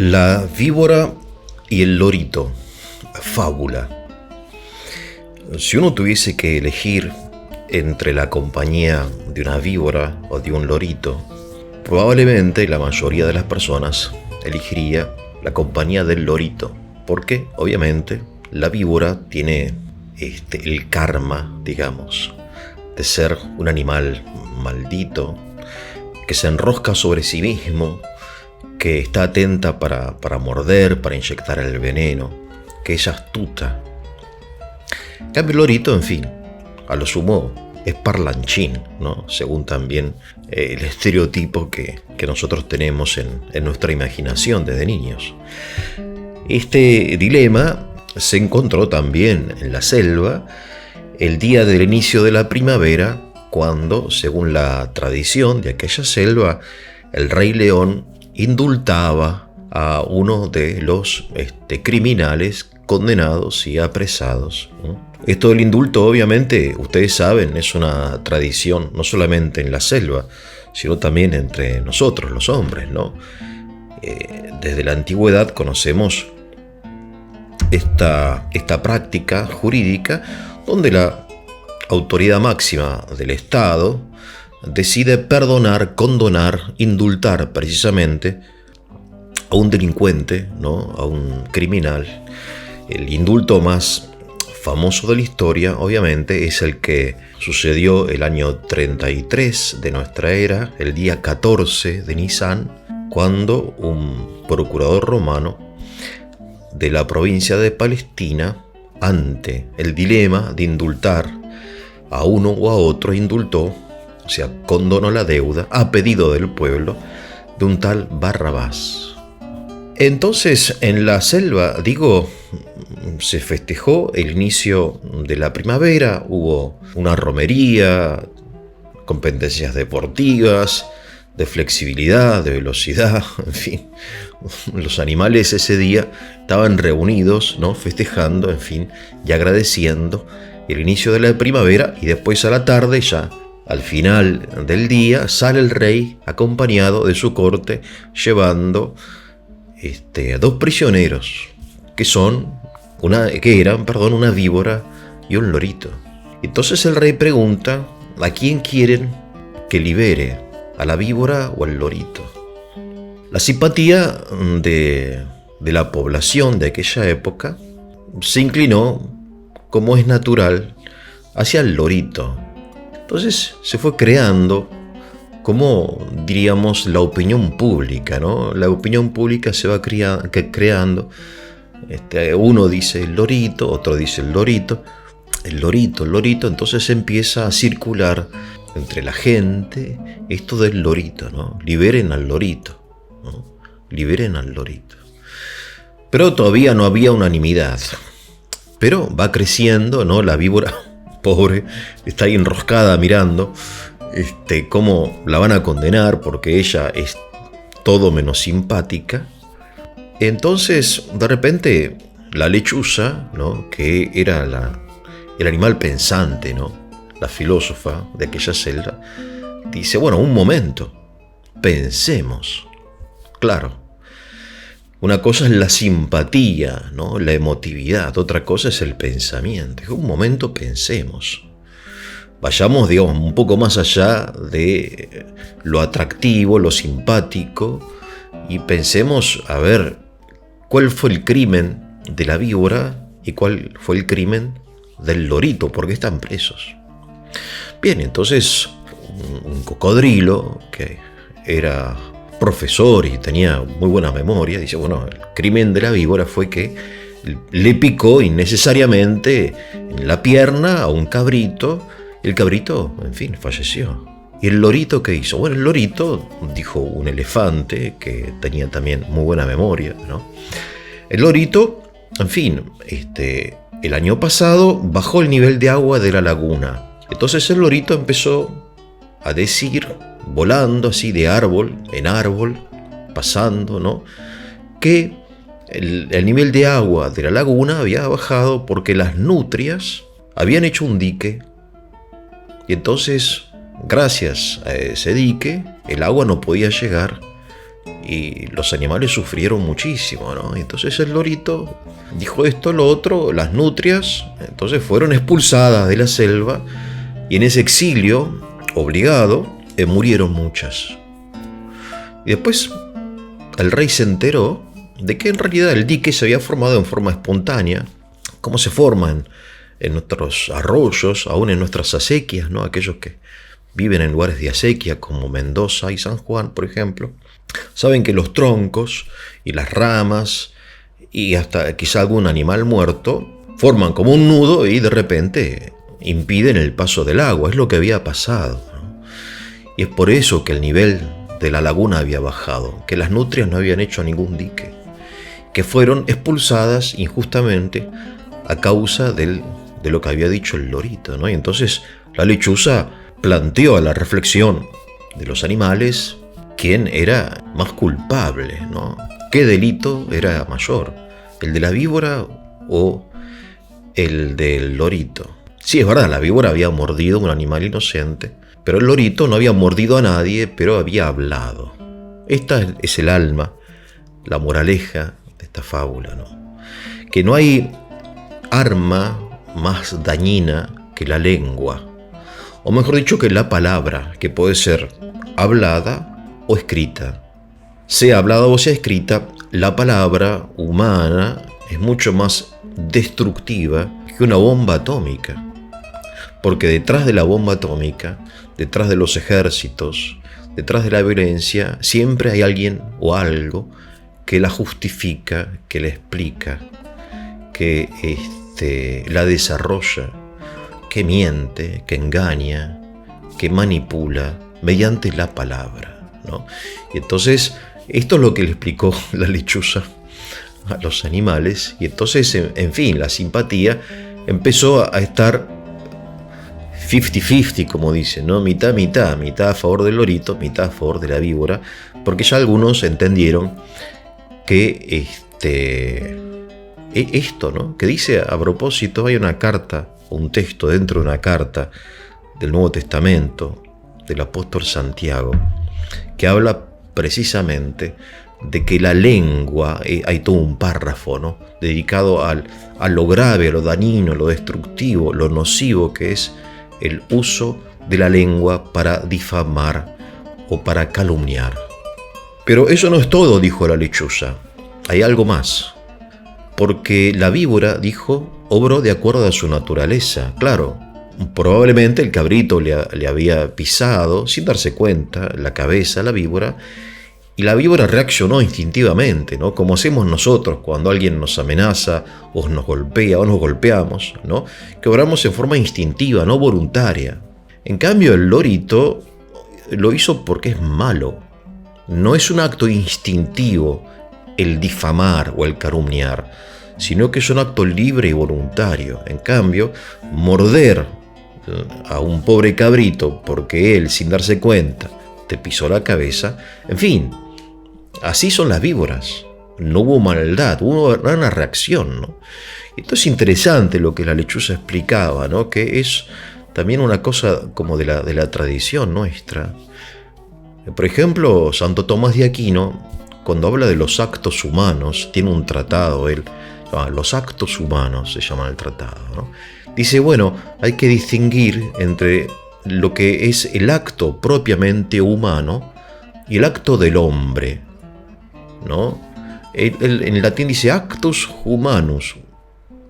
La víbora y el lorito. Fábula. Si uno tuviese que elegir entre la compañía de una víbora o de un lorito, probablemente la mayoría de las personas elegiría la compañía del lorito, porque obviamente la víbora tiene el karma, digamos, de ser un animal maldito, que se enrosca sobre sí mismo, que está atenta para morder, para inyectar el veneno, que es astuta. En cambio, el lorito, en fin, a lo sumo es parlanchín, ¿no? Según también el estereotipo que nosotros tenemos en nuestra imaginación desde niños. Este dilema se encontró también en la selva el día del inicio de la primavera, cuando, según la tradición de aquella selva, el rey león indultaba a uno de los criminales condenados y apresados. Esto del indulto, obviamente, ustedes saben, es una tradición no solamente en la selva, sino también entre nosotros, los hombres, ¿no? Desde la antigüedad conocemos esta práctica jurídica donde la autoridad máxima del Estado decide perdonar, condonar, indultar precisamente a un delincuente, ¿no? A un criminal. El indulto más famoso de la historia, obviamente, es el que sucedió el año 33 de nuestra era, el día 14 de Nisan, cuando un procurador romano de la provincia de Palestina, ante el dilema de indultar a uno o a otro, indultó, o sea, condonó la deuda a pedido del pueblo de un tal Barrabás. Entonces, en la selva, se festejó el inicio de la primavera, hubo una romería, competencias deportivas, de flexibilidad, de velocidad, en fin. Los animales ese día estaban reunidos, ¿no? Festejando, en fin, y agradeciendo el inicio de la primavera, y después a la tarde, ya al final del día, sale el rey acompañado de su corte, llevando a dos prisioneros, que eran una víbora y un lorito. Entonces el rey pregunta: ¿a quién quieren que libere? ¿A la víbora o al lorito? La simpatía de la población de aquella época se inclinó, como es natural, hacia el lorito. Entonces se fue creando, como diríamos, la opinión pública, ¿no? La opinión pública se va creando. Uno dice el lorito, otro dice el lorito. El lorito, entonces empieza a circular entre la gente esto del lorito, ¿no? Liberen al lorito, ¿no? Liberen al lorito. Pero todavía no había unanimidad. Pero va creciendo, ¿no? La víbora, pobre, está ahí enroscada mirando cómo la van a condenar, porque ella es todo menos simpática. Entonces, de repente, la lechuza, ¿no? Que era el animal pensante, ¿no? La filósofa de aquella selva, dice: bueno, un momento, pensemos. Claro, una cosa es la simpatía, ¿no? La emotividad, otra cosa es el pensamiento. Un momento, pensemos. Vayamos, un poco más allá de lo atractivo, lo simpático, y pensemos a ver cuál fue el crimen de la víbora y cuál fue el crimen del lorito, porque están presos. Bien, entonces un cocodrilo que era profesor y tenía muy buena memoria dice: bueno, el crimen de la víbora fue que le picó innecesariamente en la pierna a un cabrito, y el cabrito, en fin, falleció. ¿Y el lorito qué hizo? Bueno, el lorito, dijo un elefante que tenía también muy buena memoria, ¿no? El lorito, en fin, el año pasado bajó el nivel de agua de la laguna. Entonces el lorito empezó a decir, volando así de árbol en árbol, pasando, ¿no? Que el nivel de agua de la laguna había bajado porque las nutrias habían hecho un dique. Y entonces, gracias a ese dique, el agua no podía llegar y los animales sufrieron muchísimo, ¿no? Entonces el lorito dijo esto, lo otro, las nutrias, entonces fueron expulsadas de la selva y en ese exilio obligado murieron muchas. Y después el rey se enteró de que en realidad el dique se había formado en forma espontánea, como se forman en nuestros arroyos, aún en nuestras acequias, ¿no? Aquellos que viven en lugares de acequia como Mendoza y San Juan, por ejemplo, saben que los troncos y las ramas y hasta quizá algún animal muerto forman como un nudo y de repente impiden el paso del agua. Es lo que había pasado, ¿no? Y es por eso que el nivel de la laguna había bajado, que las nutrias no habían hecho ningún dique, que fueron expulsadas injustamente a causa de lo que había dicho el lorito, ¿no? Y entonces la lechuza planteó a la reflexión de los animales quién era más culpable, ¿no? ¿Qué delito era mayor? ¿El de la víbora o el del lorito? Sí, es verdad, la víbora había mordido a un animal inocente, pero el lorito no había mordido a nadie, pero había hablado. Esta es el alma, la moraleja de esta fábula, ¿no? Que no hay arma más dañina que la lengua, o mejor dicho, que la palabra, que puede ser hablada o escrita. Sea hablada o sea escrita, la palabra humana es mucho más destructiva que una bomba atómica. Porque detrás de la bomba atómica, detrás de los ejércitos, detrás de la violencia, siempre hay alguien o algo que la justifica, que la explica, que la desarrolla, que miente, que engaña, que manipula mediante la palabra, ¿no? Y entonces, esto es lo que le explicó la lechuza a los animales, y entonces, en fin, la simpatía empezó a estar 50-50, como dicen, ¿no? Mitad a favor del lorito, mitad a favor de la víbora, porque ya algunos entendieron que esto, ¿no? Que dice, a propósito, hay una carta, un texto dentro de una carta del Nuevo Testamento, del apóstol Santiago, que habla precisamente de que la lengua, hay todo un párrafo, ¿no? Dedicado a lo grave, a lo dañino, a lo destructivo, lo nocivo que es el uso de la lengua para difamar o para calumniar. Pero eso no es todo, dijo la lechuza, hay algo más. Porque la víbora, dijo, obró de acuerdo a su naturaleza. Claro, probablemente el cabrito le había pisado, sin darse cuenta, la cabeza a la víbora, y la víbora reaccionó instintivamente, ¿no? Como hacemos nosotros cuando alguien nos amenaza o nos golpea o nos golpeamos, ¿no? Que obramos en forma instintiva, no voluntaria. En cambio, el lorito lo hizo porque es malo. No es un acto instintivo el difamar o el calumniar, sino que es un acto libre y voluntario. En cambio, morder a un pobre cabrito porque él, sin darse cuenta, te pisó la cabeza, en fin, así son las víboras. No hubo maldad, hubo una reacción, ¿no? Esto es interesante lo que la lechuza explicaba, ¿no? Que es también una cosa como de la tradición nuestra. Por ejemplo, Santo Tomás de Aquino, cuando habla de los actos humanos, tiene un tratado, él, los actos humanos se llama el tratado, ¿no? Dice, bueno, hay que distinguir entre lo que es el acto propiamente humano y el acto del hombre, ¿no? En latín dice actus humanus,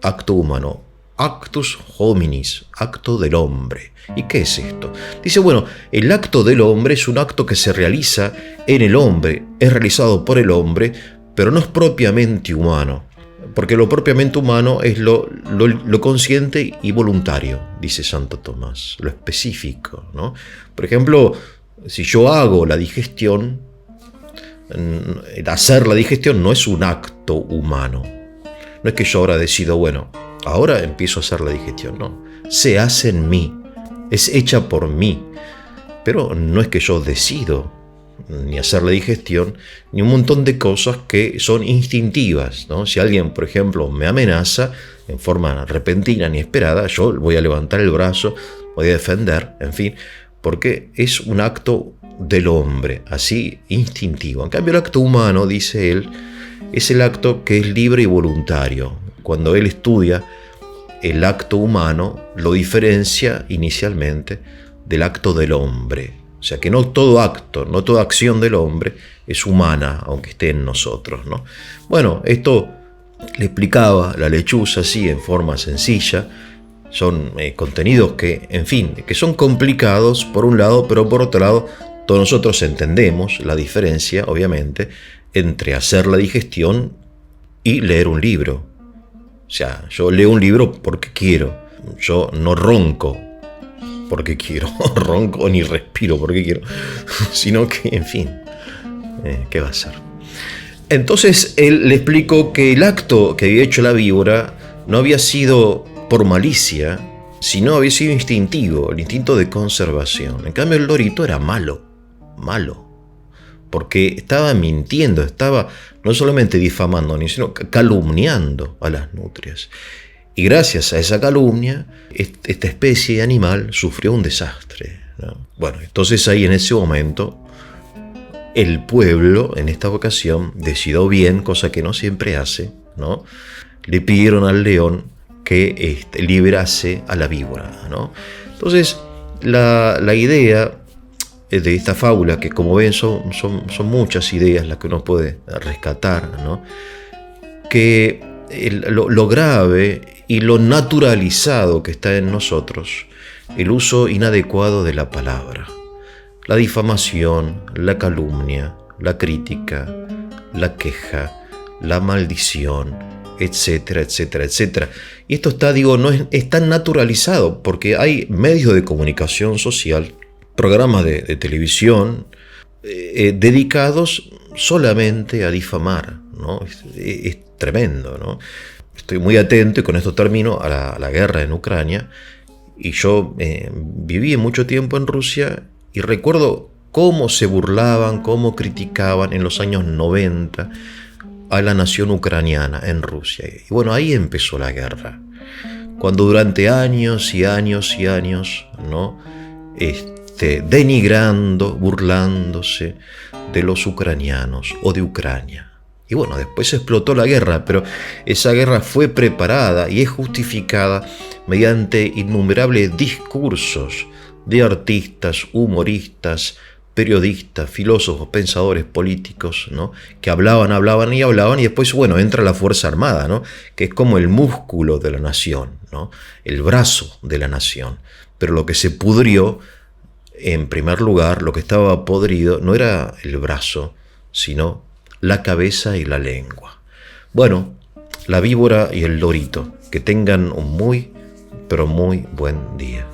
acto humano, actus hominis, acto del hombre. ¿Y qué es esto? Dice, bueno, el acto del hombre es un acto que se realiza en el hombre, es realizado por el hombre, pero no es propiamente humano, porque lo propiamente humano es lo consciente y voluntario, dice Santo Tomás, lo específico, ¿no? Por ejemplo, si yo hago la digestión, hacer la digestión no es un acto humano. No es que yo ahora decido, bueno, ahora empiezo a hacer la digestión, no. Se hace en mí, es hecha por mí, pero no es que yo decido ni hacer la digestión, ni un montón de cosas que son instintivas, ¿no? Si alguien, por ejemplo, me amenaza en forma repentina, inesperada, yo voy a levantar el brazo, voy a defender, en fin, porque es un acto del hombre, así instintivo. En cambio, el acto humano, dice él, es el acto que es libre y voluntario. Cuando él estudia el acto humano, lo diferencia inicialmente del acto del hombre. O sea que no todo acto, no toda acción del hombre es humana, aunque esté en nosotros, ¿no? Bueno, esto le explicaba la lechuza así en forma sencilla. Son contenidos que, en fin, que son complicados por un lado, pero por otro lado, todos nosotros entendemos la diferencia, obviamente, entre hacer la digestión y leer un libro. O sea, yo leo un libro porque quiero. Yo no ronco porque quiero, ronco ni respiro porque quiero, sino que, en fin, ¿qué va a ser? Entonces él le explicó que el acto que había hecho la víbora no había sido por malicia, sino había sido instintivo, el instinto de conservación. En cambio el lorito era malo, porque estaba mintiendo, estaba no solamente difamando, sino calumniando a las nutrias. Y gracias a esa calumnia, esta especie de animal sufrió un desastre, ¿no? Bueno, entonces ahí en ese momento, el pueblo, en esta ocasión, decidió bien, cosa que no siempre hace, ¿no? Le pidieron al león que liberase a la víbora, ¿no? Entonces, la idea de esta fábula, que como ven son muchas ideas las que uno puede rescatar, ¿no? Que lo grave y lo naturalizado que está en nosotros, el uso inadecuado de la palabra, la difamación, la calumnia, la crítica, la queja, la maldición, etcétera, etcétera, etcétera. Y esto está, es tan naturalizado porque hay medios de comunicación social, programas de televisión dedicados solamente a difamar, ¿no? Es tremendo, ¿no? Estoy muy atento, y con esto termino, a la guerra en Ucrania. Y yo viví mucho tiempo en Rusia y recuerdo cómo se burlaban, cómo criticaban en los años 90 a la nación ucraniana en Rusia. Y bueno, ahí empezó la guerra. Cuando durante años y años y años, ¿no? Denigrando, burlándose de los ucranianos o de Ucrania. Y bueno, después explotó la guerra, pero esa guerra fue preparada y es justificada mediante innumerables discursos de artistas, humoristas, periodistas, filósofos, pensadores políticos, ¿no? Que hablaban y después, bueno, entra la Fuerza Armada, ¿no? Que es como el músculo de la nación, ¿no? El brazo de la nación. Pero lo que se pudrió, en primer lugar, lo que estaba podrido no era el brazo, sino la cabeza y la lengua. Bueno, la víbora y el lorito, que tengan un muy, pero muy buen día.